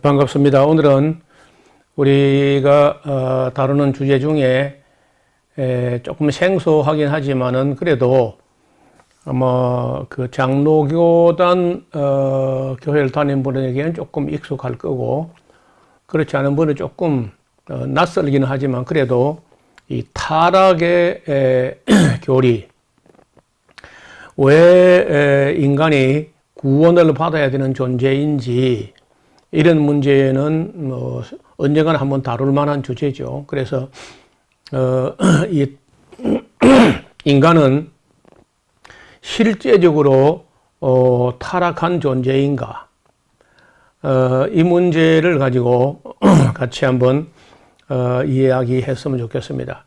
반갑습니다. 오늘은 우리가 다루는 주제 중에 조금 생소하긴 하지만은 그래도 그 장로교단 교회를 다니는 분에게는 조금 익숙할 거고, 그렇지 않은 분은 조금 낯설기는 하지만 그래도 이 타락의 교리, 왜 인간이 구원을 받아야 되는 존재인지, 이런 문제는 언젠가는 한번 다룰 만한 주제죠. 그래서 이 인간은 실제적으로 타락한 존재인가, 이 문제를 가지고 같이 한번 이야기했으면 좋겠습니다.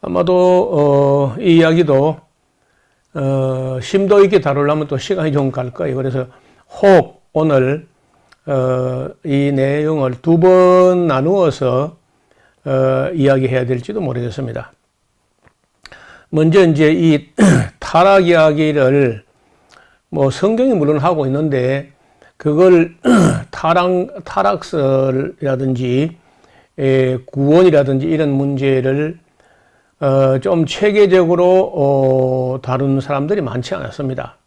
아마도 이 이야기도 심도 있게 다루려면 또 시간이 좀 갈 거예요. 그래서 혹 오늘 이 내용을 두 번 나누어서 이야기해야 될지도 모르겠습니다. 먼저 이제 이 타락 이야기를 성경이 물론 하고 있는데, 그걸 타락설이라든지 구원이라든지 이런 문제를 좀 체계적으로 다루는 사람들이 많지 않았습니다.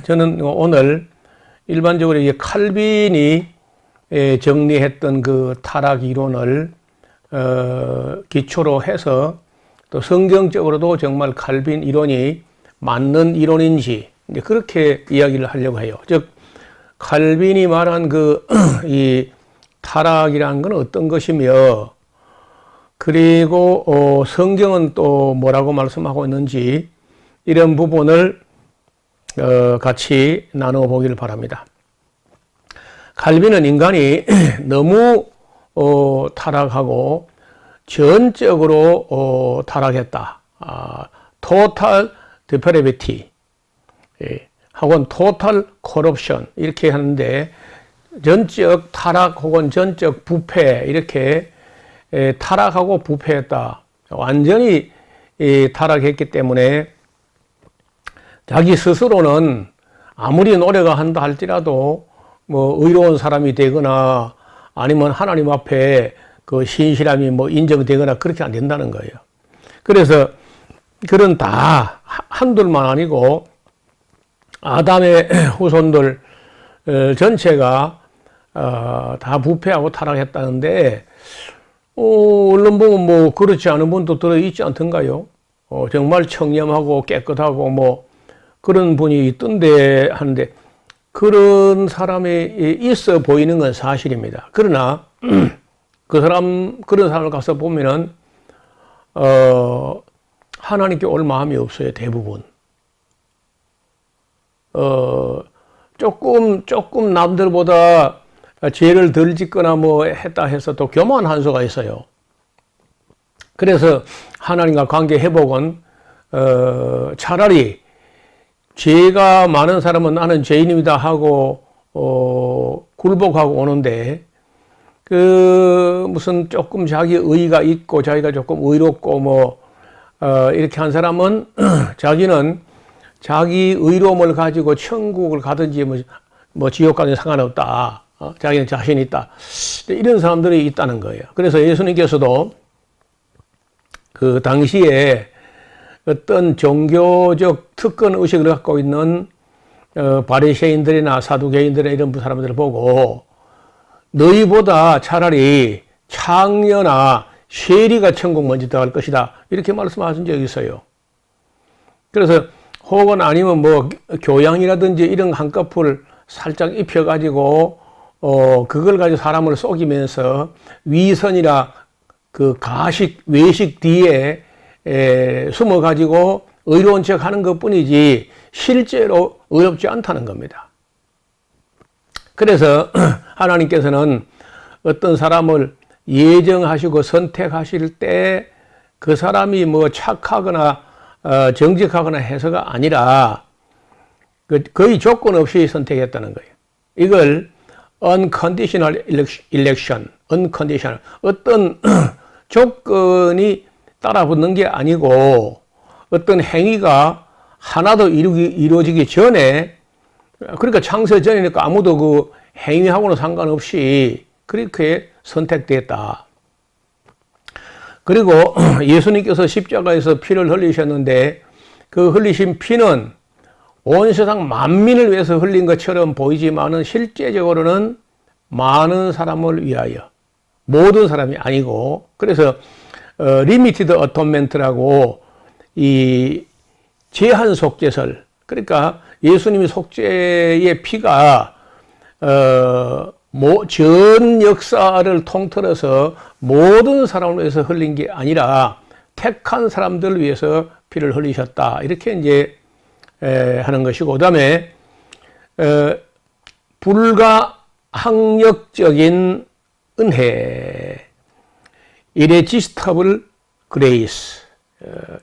저는 오늘 일반적으로 이 칼빈이 정리했던 그 타락 이론을 기초로 해서, 또 성경적으로도 정말 칼빈 이론이 맞는 이론인지 그렇게 이야기를 하려고 해요. 즉, 칼빈이 말한 이 타락이라는 건 어떤 것이며, 그리고 성경은 또 뭐라고 말씀하고 있는지, 이런 부분을 같이 나누어 보기를 바랍니다. 칼빈은 인간이 너무 타락하고 전적으로 타락했다. total depravity 혹은 total corruption 이렇게 하는데, 전적 타락 혹은 전적 부패, 이렇게 타락하고 부패했다. 완전히 타락했기 때문에 자기 스스로는 아무리 노력을 한다 할지라도 의로운 사람이 되거나 아니면 하나님 앞에 그 신실함이 인정되거나 그렇게 안 된다는 거예요. 그래서 그런 다 한둘만 아니고 아담의 후손들 전체가 다 부패하고 타락했다는데, 언론 보면 그렇지 않은 분도 들어있지 않던가요? 정말 청렴하고 깨끗하고 그런 분이 있던데 하는데, 그런 사람이 있어 보이는 건 사실입니다. 그러나 그런 사람을 가서 보면은 하나님께 올 마음이 없어요, 대부분. 조금 남들보다 죄를 덜 짓거나 했다 해서 또 교만한 수가 있어요. 그래서 하나님과 관계 회복은 차라리 죄가 많은 사람은 나는 죄인입니다 하고 굴복하고 오는데, 무슨 조금 자기 의의가 있고 자기가 조금 의롭고 이렇게 한 사람은 자기는 자기 의로움을 가지고 천국을 가든지 지옥 가든지 상관없다. 자기는 자신이 있다. 이런 사람들이 있다는 거예요. 그래서 예수님께서도 그 당시에 어떤 종교적 특권 의식을 갖고 있는 바리새인들이나 사두개인들이나 이런 사람들을 보고, 너희보다 차라리 창녀나 세리가 천국 먼저 들어갈 것이다, 이렇게 말씀하신 적이 있어요. 그래서 혹은 아니면 교양이라든지 이런 한꺼풀 살짝 입혀가지고 그걸 가지고 사람을 속이면서 위선이라 그 가식, 외식 뒤에 숨어가지고 의로운 척 하는 것 뿐이지 실제로 의롭지 않다는 겁니다. 그래서 하나님께서는 어떤 사람을 예정하시고 선택하실 때 그 사람이 착하거나 정직하거나 해서가 아니라 거의 조건 없이 선택했다는 거예요. 이걸 unconditional election, unconditional, 어떤 조건이 따라붙는 게 아니고 어떤 행위가 하나도 이루어지기 전에 그러니까 창세 전이니까 아무도 그 행위하고는 상관없이 그렇게 선택됐다. 그리고 예수님께서 십자가에서 피를 흘리셨는데 그 흘리신 피는 온 세상 만민을 위해서 흘린 것처럼 보이지만은 실제적으로는 많은 사람을 위하여, 모든 사람이 아니고, 그래서 리미티드 어톤멘트라고 이 제한 속죄설, 그러니까 예수님이 속죄의 피가 전 역사를 통틀어서 모든 사람을 위해서 흘린 게 아니라 택한 사람들을 위해서 피를 흘리셨다. 이렇게 이제 하는 것이고, 그다음에 불가항력적인 은혜, irresistible grace,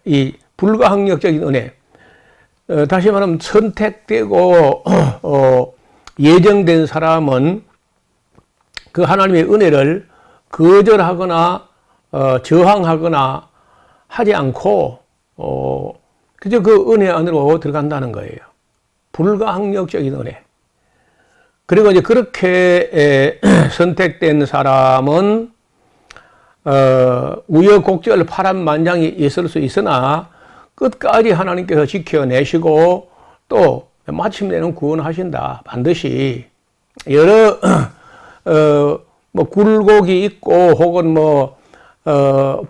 이 불가항력적인 은혜, 다시 말하면 선택되고 예정된 사람은 그 하나님의 은혜를 거절하거나 저항하거나 하지 않고 그저 그 은혜 안으로 들어간다는 거예요. 불가항력적인 은혜. 그리고 이제 그렇게 선택된 사람은 우여곡절 파란만장이 있을 수 있으나 끝까지 하나님께서 지켜내시고 또 마침내는 구원하신다. 반드시 여러 뭐 굴곡이 있고 혹은 뭐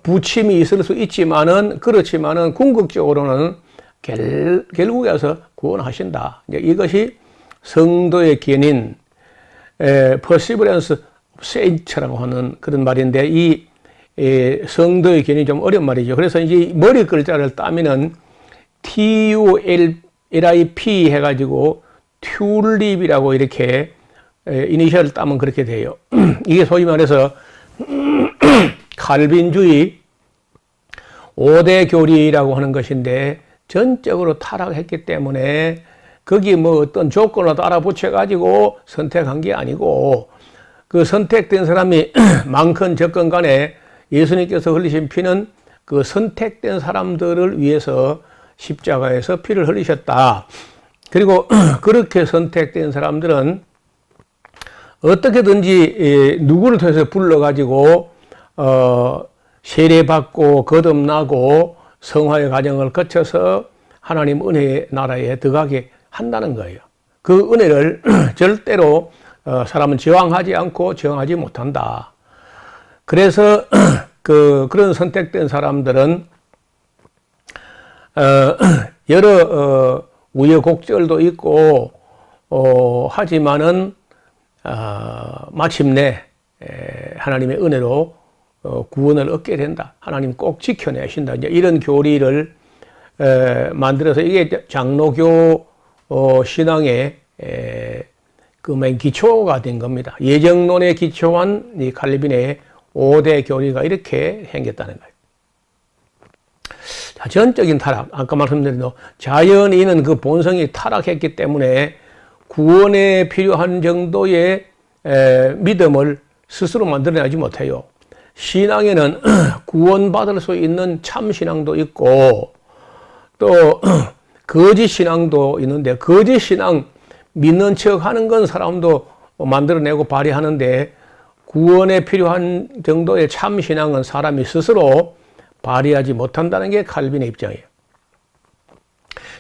부침이 있을 수 있지만은 그렇지만은 궁극적으로는 결국에 와서 구원하신다. 이제 이것이 성도의 견인, perseverance of saints라고 하는 그런 말인데 이 성도의 견인이 좀 어려운 말이죠. 그래서 이제 머리 글자를 따면은 TULIP 해가지고 튤립이라고 이렇게 이니셜을 따면 그렇게 돼요. 이게 소위 말해서 칼빈주의 5대 교리라고 하는 것인데 전적으로 타락했기 때문에 거기 뭐 어떤 조건을 따라 붙여가지고 선택한 게 아니고 그 선택된 사람이 많건 적건 간에 예수님께서 흘리신 피는 그 선택된 사람들을 위해서 십자가에서 피를 흘리셨다. 그리고 그렇게 선택된 사람들은 어떻게든지 누구를 통해서 불러가지고 세례받고 거듭나고 성화의 과정을 거쳐서 하나님 은혜의 나라에 들어가게 한다는 거예요. 그 은혜를 절대로 사람은 저항하지 않고 저항하지 못한다. 그래서 그런 선택된 사람들은 여러 우여곡절도 있고 하지만은 마침내 하나님의 은혜로 구원을 얻게 된다. 하나님 꼭 지켜내신다. 이제 이런 교리를 만들어서 이게 장로교 신앙의 그 맨 기초가 된 겁니다. 예정론에 기초한 이 칼빈의 5대 교리가 이렇게 생겼다는 거예요. 자, 전적인 타락, 아까 말씀드린 대로 자연인은 그 본성이 타락했기 때문에 구원에 필요한 정도의 믿음을 스스로 만들어내지 못해요. 신앙에는 구원받을 수 있는 참신앙도 있고 또 거짓 신앙도 있는데 거짓 신앙 믿는 척 하는 건 사람도 만들어내고 발휘하는데 구원에 필요한 정도의 참신앙은 사람이 스스로 발휘하지 못한다는 게 칼빈의 입장이에요.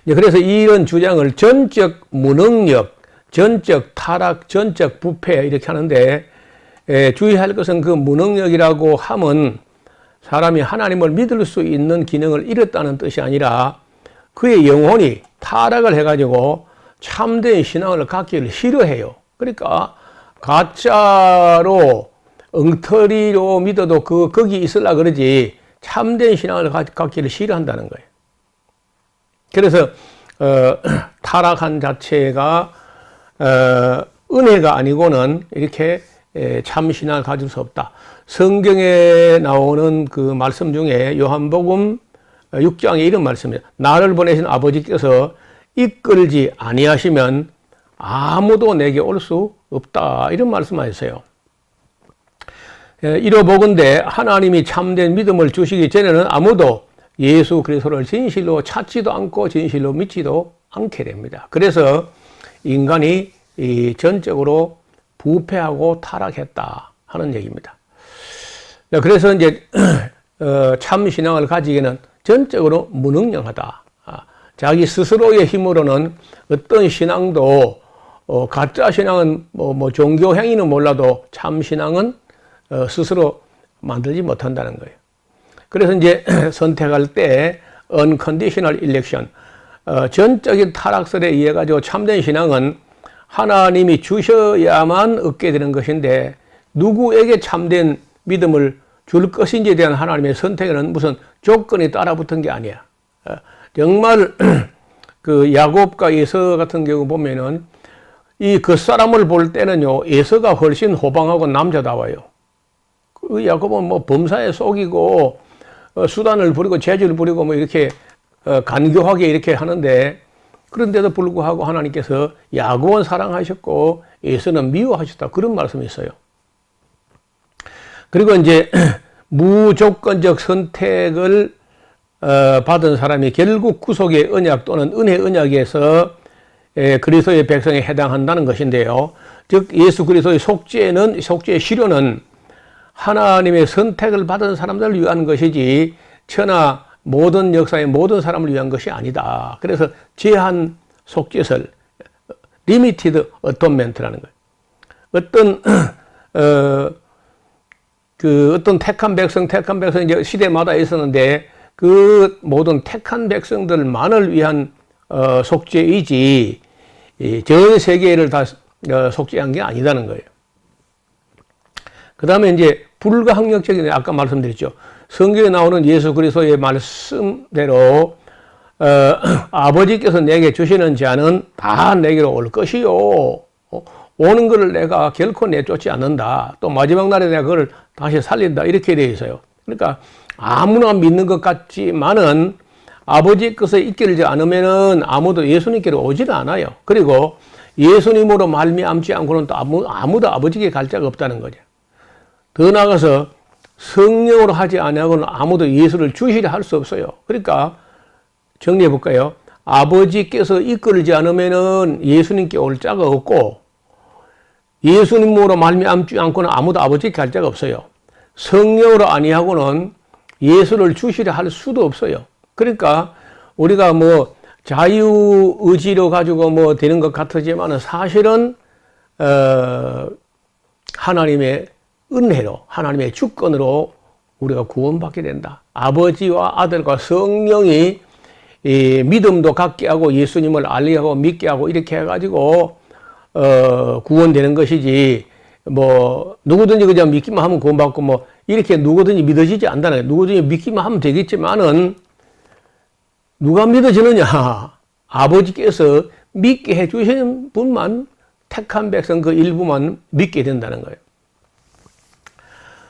그래서 이런 주장을 전적 무능력, 전적 타락, 전적 부패 이렇게 하는데 주의할 것은 그 무능력이라고 함은 사람이 하나님을 믿을 수 있는 기능을 잃었다는 뜻이 아니라 그의 영혼이 타락을 해가지고 참된 신앙을 갖기를 싫어해요. 그러니까 가짜로 엉터리로 믿어도 거기 있으려 그러지 참된 신앙을 갖기를 싫어한다는 거예요. 그래서 타락한 자체가 은혜가 아니고는 이렇게 참신앙을 가질 수 없다. 성경에 나오는 그 말씀 중에 요한복음 6장에 이런 말씀이에요. 나를 보내신 아버지께서 이끌지 아니하시면 아무도 내게 올 수 없다. 이런 말씀하셨어요. 이러보건대 하나님이 참된 믿음을 주시기 전에는 아무도 예수 그리스도를 진실로 찾지도 않고 진실로 믿지도 않게 됩니다. 그래서 인간이 전적으로 부패하고 타락했다 하는 얘기입니다. 그래서 이제 참 신앙을 가지기에는 전적으로 무능력하다. 자기 스스로의 힘으로는 어떤 신앙도 가짜 신앙은 뭐 종교 행위는 몰라도 참 신앙은 스스로 만들지 못한다는 거예요. 그래서 이제 선택할 때 unconditional election, 전적인 타락설에 의해 가지고 참된 신앙은 하나님이 주셔야만 얻게 되는 것인데 누구에게 참된 믿음을 줄 것인지에 대한 하나님의 선택에는 무슨 조건이 따라붙은 게 아니야. 정말 그 야곱과 에서 같은 경우 보면은 이 겉사람을 볼 때는요, 에서가 훨씬 호방하고 남자다워요. 그 야곱은 뭐 범사에 속이고 수단을 부리고 재주를 부리고 뭐 이렇게 간교하게 이렇게 하는데, 그런데도 불구하고 하나님께서 야곱은 사랑하셨고 에서는 미워하셨다, 그런 말씀이 있어요. 그리고 이제 무조건적 선택을 받은 사람이 결국 구속의 언약 또는 은혜 언약에서 그리스도의 백성에 해당한다는 것인데요. 즉 예수 그리스도의 속죄의 실효는 하나님의 선택을 받은 사람들을 위한 것이지 천하 모든 역사의 모든 사람을 위한 것이 아니다. 그래서 제한 속죄설, 리미티드 어톤멘트라는 거예요. 어떤 택한 백성 이제 시대마다 있었는데 그 모든 택한 백성들만을 위한 속죄이지 전 세계를 다 속죄한 게 아니다는 거예요. 그 다음에 이제 불가항력적인, 아까 말씀드렸죠. 성경에 나오는 예수 그리스도의 말씀대로 아버지께서 내게 주시는 자는 다 내게로 올 것이요. 오는 것을 내가 결코 내쫓지 않는다. 또 마지막 날에 내가 그걸 다시 살린다. 이렇게 되어 있어요. 그러니까 아무나 믿는 것 같지만은 아버지께서 이끌지 않으면은 아무도 예수님께로 오지는 않아요. 그리고 예수님으로 말미암지 않고는 또 아무도 아버지께 갈 자가 없다는 거죠. 더 나아가서 성령으로 하지 아니하고는 아무도 예수를 주시려 할 수 없어요. 그러니까 정리해 볼까요? 아버지께서 이끌지 않으면은 예수님께 올 자가 없고, 예수님으로 말미암지 않고는 아무도 아버지께 갈 자가 없어요. 성령으로 아니하고는 예수를 주시려 할 수도 없어요. 그러니까 우리가 뭐 자유의지로 가지고 뭐 되는 것 같지만은 사실은 하나님의 은혜로, 하나님의 주권으로 우리가 구원받게 된다. 아버지와 아들과 성령이 이 믿음도 갖게 하고 예수님을 알게 하고 믿게 하고 이렇게 해가지고 구원되는 것이지, 뭐 누구든지 그냥 믿기만 하면 구원받고 뭐 이렇게 누구든지 믿어지지 않다는 거예요. 누구든지 믿기만 하면 되겠지만은 누가 믿어지느냐? 아버지께서 믿게 해주시는 분만, 택한 백성 그 일부만 믿게 된다는 거예요.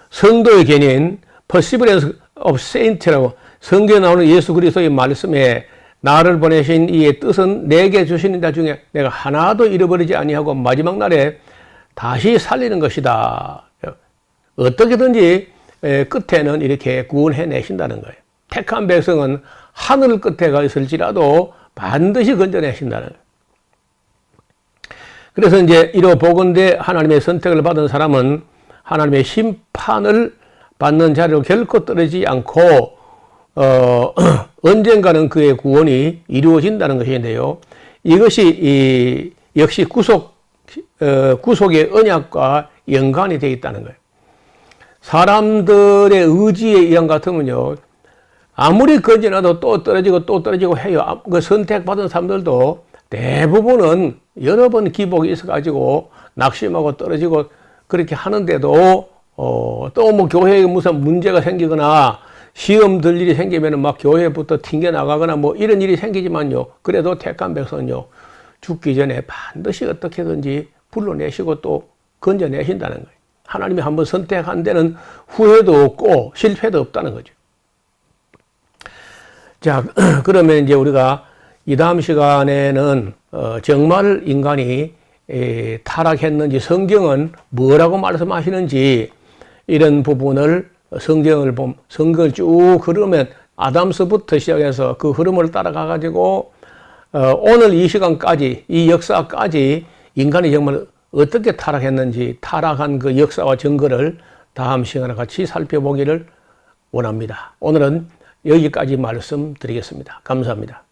성도의 개념, Perseverance of Saints라고 성경에 나오는 예수 그리스도의 말씀에 나를 보내신 이의 뜻은 내게 주시는 자 중에 내가 하나도 잃어버리지 아니하고 마지막 날에 다시 살리는 것이다. 어떻게든지 끝에는 이렇게 구원해 내신다는 거예요. 택한 백성은 하늘 끝에 가 있을지라도 반드시 건져내신다는 거예요. 그래서 이제 이로 보건대 하나님의 선택을 받은 사람은 하나님의 심판을 받는 자리로 결코 떨어지지 않고 언젠가는 그의 구원이 이루어진다는 것인데요. 이것이 역시 구속의 언약과 연관이 되어 있다는 거예요. 사람들의 의지에 의한 같으면요, 아무리 건져놔도 또 떨어지고 해요. 그 선택받은 사람들도 대부분은 여러 번 기복이 있어가지고 낙심하고 떨어지고 그렇게 하는데도 또 뭐 교회에 무슨 문제가 생기거나 시험 들 일이 생기면 막 교회부터 튕겨나가거나 뭐 이런 일이 생기지만요, 그래도 택한 백성은요 죽기 전에 반드시 어떻게든지 불러내시고 또 건져내신다는 거예요. 하나님이 한번 선택한 데는 후회도 없고 실패도 없다는 거죠. 자, 그러면 이제 우리가 이 다음 시간에는 정말 인간이 타락했는지, 성경은 뭐라고 말씀하시는지 이런 부분을 성경을 쭉 흐르면 아담서부터 시작해서 그 흐름을 따라가 가지고 오늘 이 시간까지, 이 역사까지 인간이 정말 어떻게 타락했는지, 타락한 그 역사와 증거를 다음 시간에 같이 살펴보기를 원합니다. 오늘은 여기까지 말씀드리겠습니다. 감사합니다.